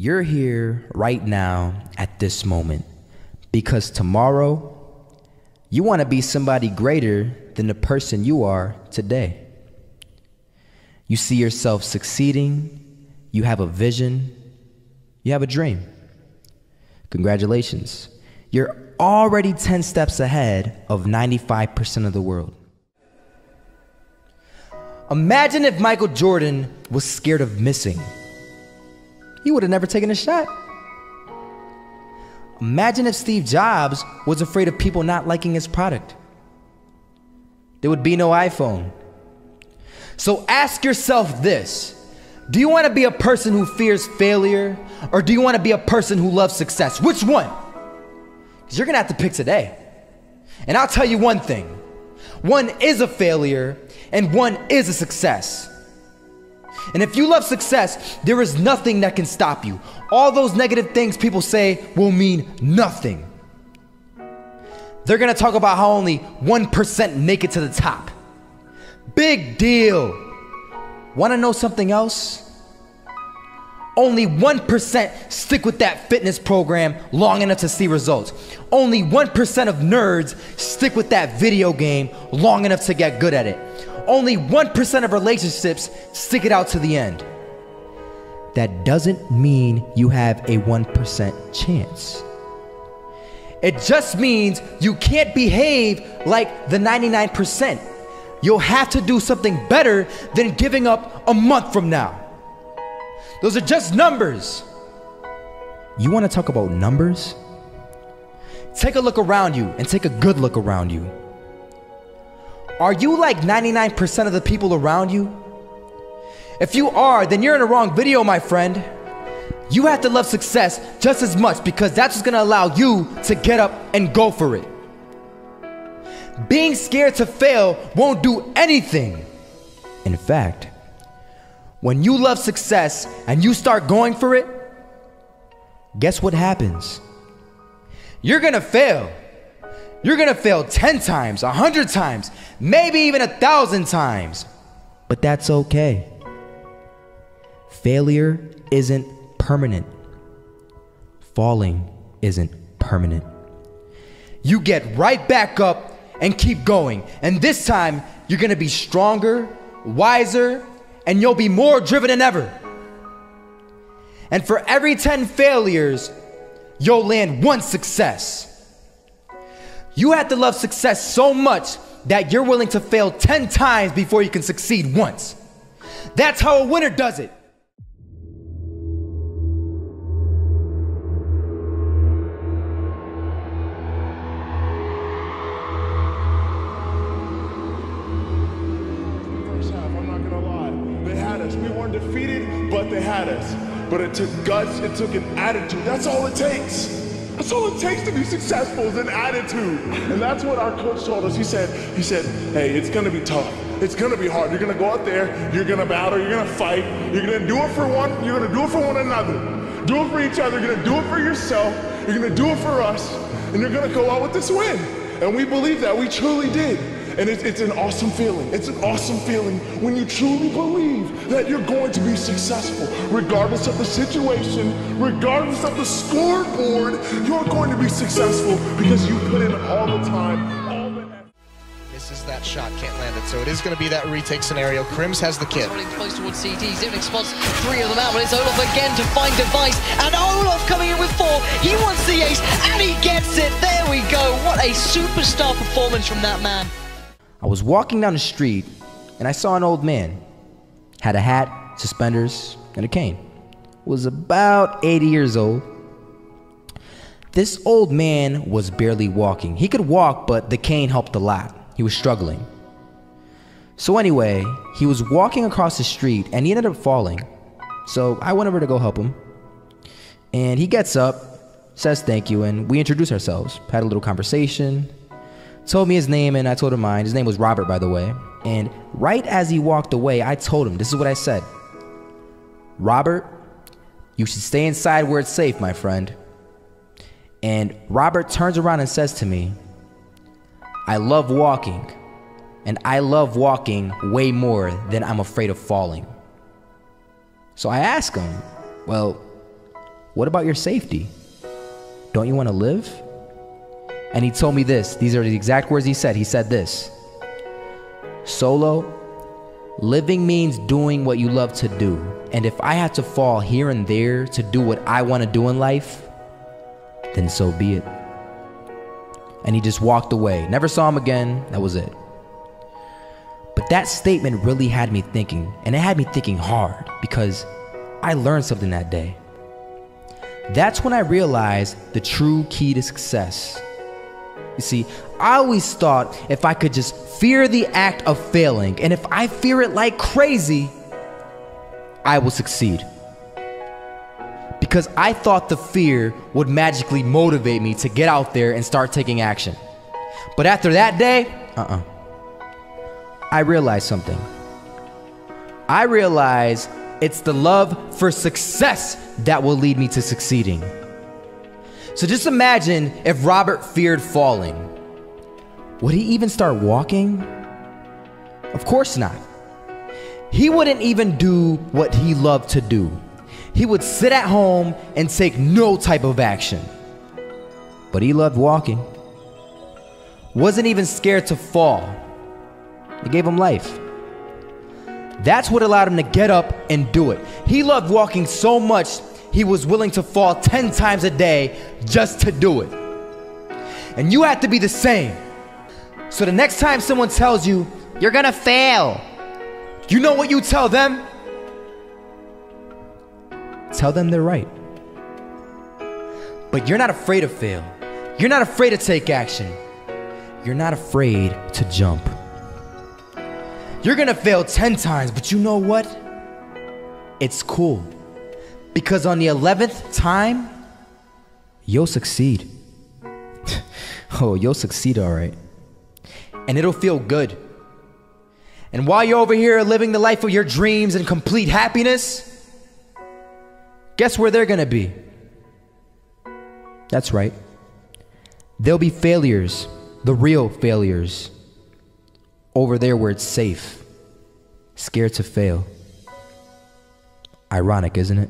You're here right now at this moment because tomorrow you want to be somebody greater than the person you are today. You see yourself succeeding, you have a vision, you have a dream. Congratulations. You're already 10 steps ahead of 95% of the world. Imagine if Michael Jordan was scared of missing. He would have never taken a shot. Imagine if Steve Jobs was afraid of people not liking his product. There would be no iPhone. So ask yourself this: do you want to be a person who fears failure, or do you want to be a person who loves success? Which one? Because you're going to have to pick today. And I'll tell you one thing: one is a failure and one is a success. And if you love success, there is nothing that can stop you. All those negative things people say will mean nothing. They're gonna talk about how only 1% make it to the top. Big deal. Wanna know something else? Only 1% stick with that fitness program long enough to see results. Only 1% of nerds stick with that video game long enough to get good at it. Only 1% of relationships stick it out to the end. That doesn't mean you have a 1% chance. It just means you can't behave like the 99%. You'll have to do something better than giving up a month from now. Those are just numbers. You want to talk about numbers? Take a look around you and take a good look around you. Are you like 99% of the people around you? If you are, then you're in the wrong video, my friend. You have to love success just as much because that's what's gonna allow you to get up and go for it. Being scared to fail won't do anything. In fact, when you love success and you start going for it, guess what happens? You're gonna fail. You're gonna fail 10 times, 100 times, maybe even 1,000 times. But that's okay. Failure isn't permanent. Falling isn't permanent. You get right back up and keep going. And this time, you're gonna be stronger, wiser, and you'll be more driven than ever. And for every 10 failures, you'll land one success. You have to love success so much that you're willing to fail 10 times before you can succeed once. That's how a winner does it. First half, I'm not gonna lie. They had us. We weren't defeated, but they had us. But it took guts, it took an attitude. That's all it takes. That's all it takes to be successful is an attitude. And that's what our coach told us. He said, hey, it's gonna be tough. It's gonna be hard. You're gonna go out there, you're gonna battle, you're gonna fight, you're gonna do it for one, you're gonna do it for one another. Do it for each other, you're gonna do it for yourself, you're gonna do it for us, and you're gonna go out with this win. And we believe that, we truly did. And it's an awesome feeling. It's an awesome feeling when you truly believe that you're going to be successful. Regardless of the situation, regardless of the scoreboard, you're going to be successful because you put in all the time, all the effort. Misses that shot, can't land it. So it is going to be that retake scenario. Crims has the kid. Running close towards CT. Zivnik spots 3 of them out, but it's Olof again to find Device. And Olof coming in with 4. He wants the ace, and he gets it. There we go. What a superstar performance from that man. I was walking down the street and I saw an old man. Had a hat, suspenders, and a cane. Was about 80 years old. This old man was barely walking. He could walk, but the cane helped a lot. He was struggling. So anyway, he was walking across the street and he ended up falling. So I went over to go help him. And he gets up, says thank you, and we introduced ourselves. Had a little conversation. Told me his name and I told him mine. His name was Robert, by the way. And right as he walked away, I told him, this is what I said. Robert, you should stay inside where it's safe, my friend. And Robert turns around and says to me, I love walking, and I love walking way more than I'm afraid of falling. So I ask him, well, What about your safety? Don't you want to live? And he told me this. These are the exact words he said. He said this: Solo, living means doing what you love to do. And if I had to fall here and there to do what I want to do in life, then so be it. And he just walked away. Never saw him again. That was it. But that statement really had me thinking, and it had me thinking hard, because I learned something that day. That's when I realized the true key to success. You see, I always thought if I could just fear the act of failing, and if I fear it like crazy, I will succeed. Because I thought the fear would magically motivate me to get out there and start taking action. But after that day, I realized something. I realized it's the love for success that will lead me to succeeding. So just imagine if Robert feared falling. Would he even start walking? Of course not. He wouldn't even do what he loved to do. He would sit at home and take no type of action. But he loved walking. Wasn't even scared to fall. It gave him life. That's what allowed him to get up and do it. He loved walking so much, he was willing to fall 10 times a day just to do it. And you have to be the same. So the next time someone tells you, you're gonna fail, you know what you tell them? Tell them they're right. But you're not afraid to fail. You're not afraid to take action. You're not afraid to jump. You're gonna fail 10 times, but you know what? It's cool. Because on the 11th time, you'll succeed. Oh, you'll succeed, all right. And it'll feel good. And while you're over here living the life of your dreams and complete happiness, guess where they're gonna be? That's right. They'll be failures, the real failures. Over there where it's safe, scared to fail. Ironic, isn't it?